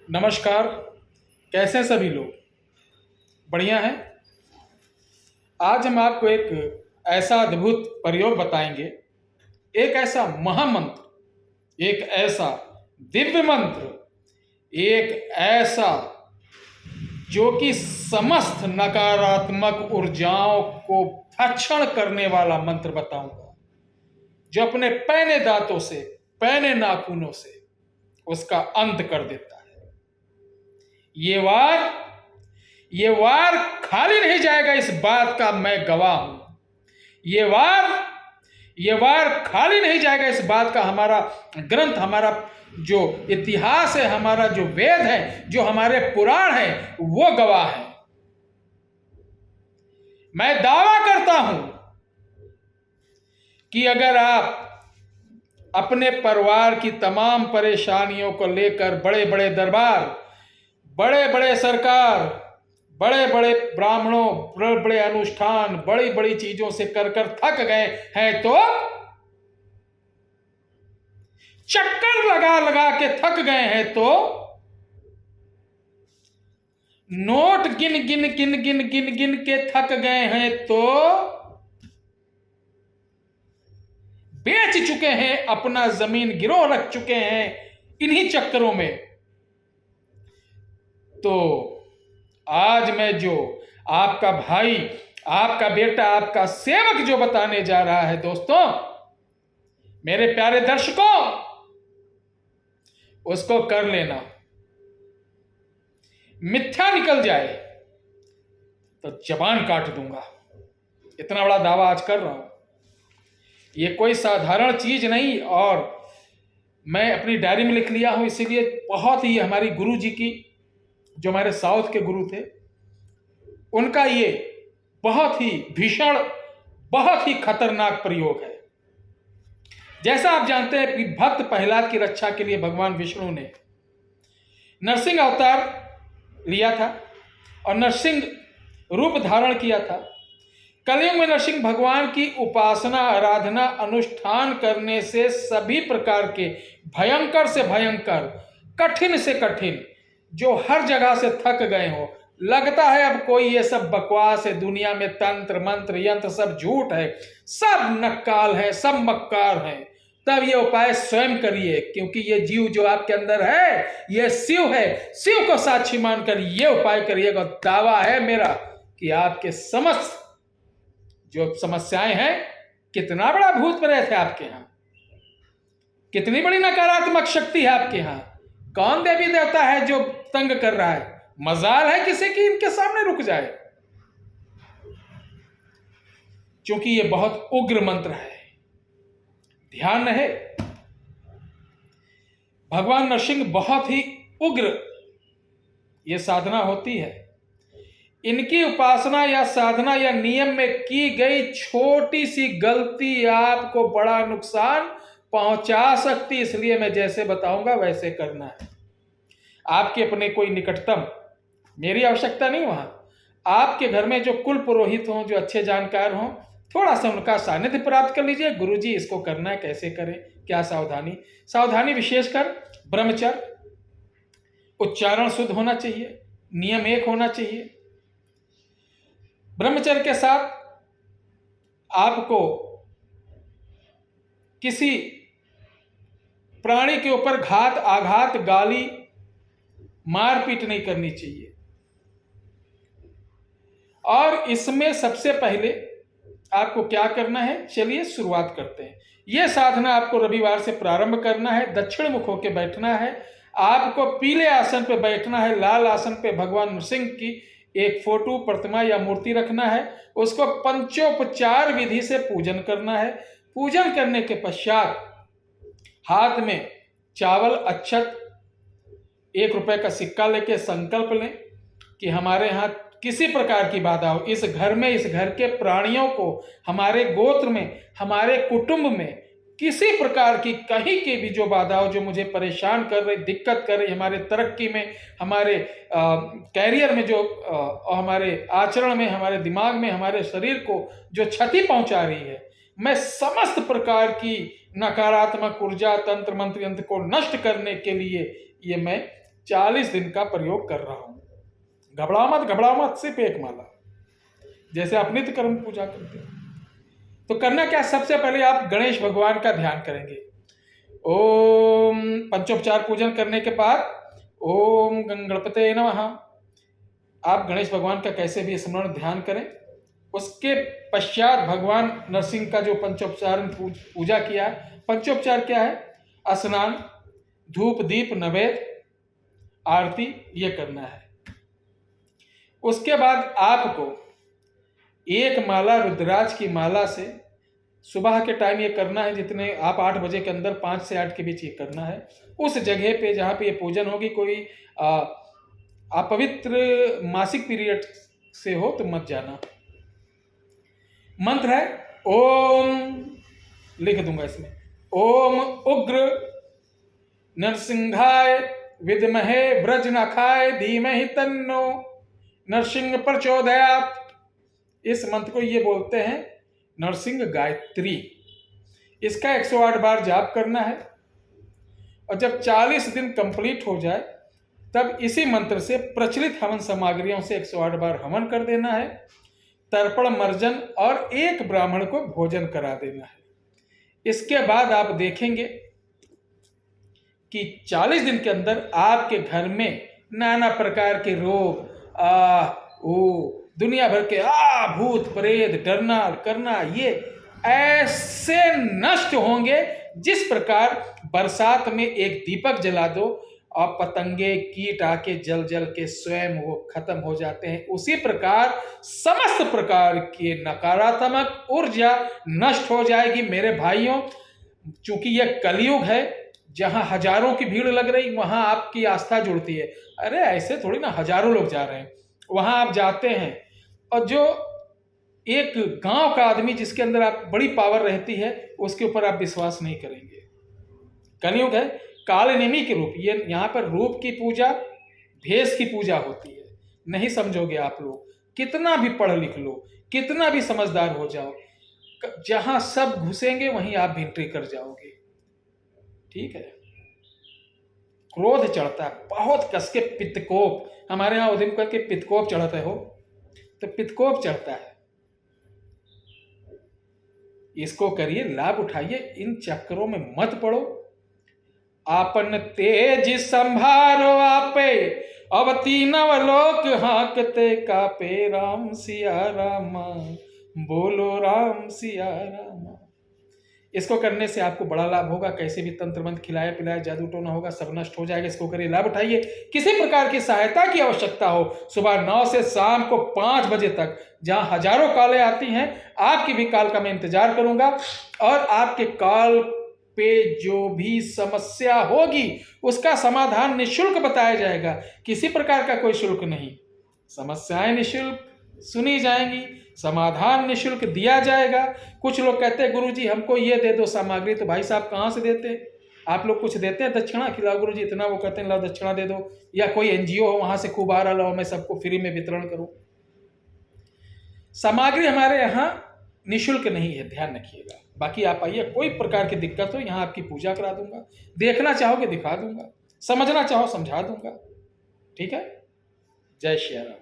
नमस्कार। कैसे हैं सभी लोग? बढ़िया हैं। आज हम आपको एक ऐसा अद्भुत प्रयोग बताएंगे, एक ऐसा महामंत्र, एक ऐसा दिव्य मंत्र, एक ऐसा जो कि समस्त नकारात्मक ऊर्जाओं को भक्षण करने वाला मंत्र बताऊंगा, जो अपने पैने दांतों से, पैने नाखूनों से उसका अंत कर देता है। ये वार खाली नहीं जाएगा, इस बात का मैं गवाह हूं। ये वार खाली नहीं जाएगा, इस बात का हमारा ग्रंथ, हमारा जो इतिहास है, हमारा जो वेद है, जो हमारे पुराण है, वो गवाह है। मैं दावा करता हूं कि अगर आप अपने परिवार की तमाम परेशानियों को लेकर बड़े बड़े दरबार, बड़े बड़े सरकार, बड़े बड़े ब्राह्मणों, बड़े बड़े अनुष्ठान, बड़ी बड़ी चीजों से कर कर थक गए हैं, तो चक्कर लगा लगा के थक गए हैं, तो नोट गिन गिन गिन गिन गिन गिन के थक गए हैं, तो बेच चुके हैं, अपना जमीन गिरव रख चुके हैं इन्हीं चक्करों में, तो आज मैं जो आपका भाई, आपका बेटा, आपका सेवक जो बताने जा रहा है, दोस्तों, मेरे प्यारे दर्शकों, उसको कर लेना। मिथ्या निकल जाए तो जबान काट दूंगा। इतना बड़ा दावा आज कर रहा हूं। ये कोई साधारण चीज नहीं, और मैं अपनी डायरी में लिख लिया हूं, इसीलिए बहुत ही हमारी गुरु जी की, जो हमारे साउथ के गुरु थे, उनका ये बहुत ही भीषण, बहुत ही खतरनाक प्रयोग है। जैसा आप जानते हैं कि भक्त प्रहलाद की रक्षा के लिए भगवान विष्णु ने नरसिंह अवतार लिया था और नरसिंह रूप धारण किया था। कलयुग में नरसिंह भगवान की उपासना, आराधना, अनुष्ठान करने से सभी प्रकार के भयंकर से भयंकर, कठिन से कठिन, जो हर जगह से थक गए हो, लगता है अब कोई ये सब बकवास है, दुनिया में तंत्र मंत्र यंत्र सब झूठ है, सब नक्काल है, सब मक्कार है, तब ये उपाय स्वयं करिए, क्योंकि ये जीव जो आपके अंदर है, ये शिव है। शिव को साक्षी मानकर ये उपाय करिएगा। दावा है मेरा कि आपके समस्त जो समस्याएं हैं, कितना बड़ा भूत प्रेत है आपके यहां, कितनी बड़ी नकारात्मक शक्ति है आपके यहां, कौन देवी देवता है जो तंग कर रहा है, मजाल है किसी की इनके सामने रुक जाए, क्योंकि ये बहुत उग्र मंत्र है। ध्यान रहे, भगवान नरसिंह बहुत ही उग्र ये साधना होती है। इनकी उपासना या साधना या नियम में की गई छोटी सी गलती आपको बड़ा नुकसान पहुंचा सकती, इसलिए मैं जैसे बताऊंगा वैसे करना है। आपके अपने कोई निकटतम, मेरी आवश्यकता नहीं, वहां आपके घर में जो कुल पुरोहित हों, जो अच्छे जानकार हों, थोड़ा सा उनका सानिध्य प्राप्त कर लीजिए। गुरुजी इसको करना है, कैसे करें, क्या सावधानी विशेषकर ब्रह्मचर्य, उच्चारण शुद्ध होना चाहिए, नियम एक होना चाहिए। ब्रह्मचर्य के साथ आपको किसी प्राणी के ऊपर घात, आघात, गाली, मारपीट नहीं करनी चाहिए। और इसमें सबसे पहले आपको क्या करना है, चलिए शुरुआत करते हैं। यह साधना आपको रविवार से प्रारंभ करना है। दक्षिण मुख होकर बैठना है, आपको पीले आसन पर बैठना है, लाल आसन पे भगवान नरसिंह की एक फोटो, प्रतिमा या मूर्ति रखना है, उसको पंचोपचार विधि से पूजन करना है। पूजन करने के पश्चात हाथ में चावल, अक्षत, 1 रुपए का सिक्का लेके संकल्प लें कि हमारे यहाँ किसी प्रकार की बाधा हो, इस घर में, इस घर के प्राणियों को, हमारे गोत्र में, हमारे कुटुंब में किसी प्रकार की कहीं की भी जो बाधा हो, जो मुझे परेशान कर रही, दिक्कत कर रही, हमारे तरक्की में, हमारे कैरियर में, जो हमारे आचरण में, हमारे दिमाग में, हमारे शरीर को जो क्षति पहुंचा रही है, मैं समस्त प्रकार की नकारात्मक ऊर्जा, तंत्र मंत्र यंत्र को नष्ट करने के लिए ये मैं 40 दिन का प्रयोग कर रहा हूं। घबराओ मत, सिर्फ एक माला, जैसे आप नित्य कर्म पूजा करते हो। तो करना क्या, सबसे पहले आप गणेश भगवान का ध्यान करेंगे। ओम पंचोपचार पूजन करने के बाद ओम गणपते नमः, आप गणेश भगवान का कैसे भी स्मरण ध्यान करें। उसके पश्चात भगवान नरसिंह का जो पंचोपचार पूजा किया है, पंचोपचार क्या है, स्नान, धूप दीप नैवेद्य आरती, ये करना है। उसके बाद आपको एक माला रुद्राज की माला से सुबह के टाइम ये करना है, जितने आप 8 बजे के अंदर 5 से 8 के बीच ये करना है। उस जगह पे जहाँ पे ये पूजन होगी, कोई अपवित्र मासिक पीरियड से हो तो मत जाना। मंत्र है ओम, लिख दूंगा इसमें, ओम उग्र नरसिंहाय विद्महे व्रजनखाय धीमहि तन्नो नरसिंह प्रचोदयात्। इस मंत्र को ये बोलते हैं नरसिंह गायत्री। इसका 108 बार जाप करना है, और जब 40 दिन कंप्लीट हो जाए तब इसी मंत्र से प्रचलित हवन सामग्रियों से 108 बार हवन कर देना है, तर्पण मर्जन और एक ब्राह्मण को भोजन करा देना है। इसके बाद आप देखेंगे कि 40 दिन के अंदर आपके घर में नाना प्रकार के रोग, दुनिया भर के भूत प्रेत डरना करना, ये ऐसे नष्ट होंगे जिस प्रकार बरसात में एक दीपक जला दो और पतंगे कीट आके जल जल के स्वयं वो खत्म हो जाते हैं, उसी प्रकार समस्त प्रकार की नकारात्मक ऊर्जा नष्ट हो जाएगी मेरे भाइयों। चूंकि यह कलयुग है, जहां हजारों की भीड़ लग रही वहां आपकी आस्था जुड़ती है। अरे ऐसे थोड़ी ना, हजारों लोग जा रहे हैं, वहां आप जाते हैं और जो एक गांव का आदमी जिसके अंदर आप बड़ी पावर रहती है, उसके ऊपर आप विश्वास नहीं करेंगे। कलयुग है, कालनेमी के रूप, ये यहाँ पर रूप की पूजा, भेष की पूजा होती है। नहीं समझोगे आप लोग, कितना भी पढ़ लिख लो, कितना भी समझदार हो जाओ, जहां सब घुसेंगे वहीं आप भी एंट्री कर जाओगे। ठीक है, क्रोध चढ़ता है बहुत कस के, पित्तकोप, हमारे यहाँ उधमपुर के पित्तकोप चढ़ते हो, तो पित्तकोप चढ़ता है। इसको करिए, लाभ उठाइए, इन चक्करों में मत पड़ो। आपन तेज संभारो आपे, अवती नवलोक हाकते कापे, राम सिया रामा बोलो राम सिया रामा। इसको करने से आपको बड़ा लाभ होगा। कैसे भी तंत्र मंत्र खिलाया पिलाया जादू टोना होगा, सब नष्ट हो जाएगा। इसको करिए, लाभ उठाइए। किसी प्रकार की सहायता की आवश्यकता हो, सुबह 9 से शाम को 5 बजे तक, जहां हजारों कॉलें आती हैं, आपकी भी कॉल का मैं इंतजार करूंगा। और आपके कॉल पे जो भी समस्या होगी उसका समाधान निःशुल्क बताया जाएगा, किसी प्रकार का कोई शुल्क नहीं। समस्याएं निःशुल्क सुनी जाएंगी, समाधान निःशुल्क दिया जाएगा। कुछ लोग कहते हैं गुरुजी हमको ये दे दो सामग्री, तो भाई साहब कहाँ से देते हैं आप लोग? कुछ देते हैं दक्षिणा, खिलाओ गुरुजी इतना, वो कहते हैं लाओ दक्षिणा दे दो, या कोई एनजीओ हो वहां से खूब आ रहा लाओ मैं सबको फ्री में वितरण करूं। सामग्री हमारे यहाँ निःशुल्क नहीं है, ध्यान रखिएगा। बाकी आप आइए, कोई प्रकार की दिक्कत हो यहाँ आपकी पूजा करा दूंगा, देखना चाहोगे दिखा दूंगा, समझना चाहो समझा दूंगा। ठीक है, जय श्री राम।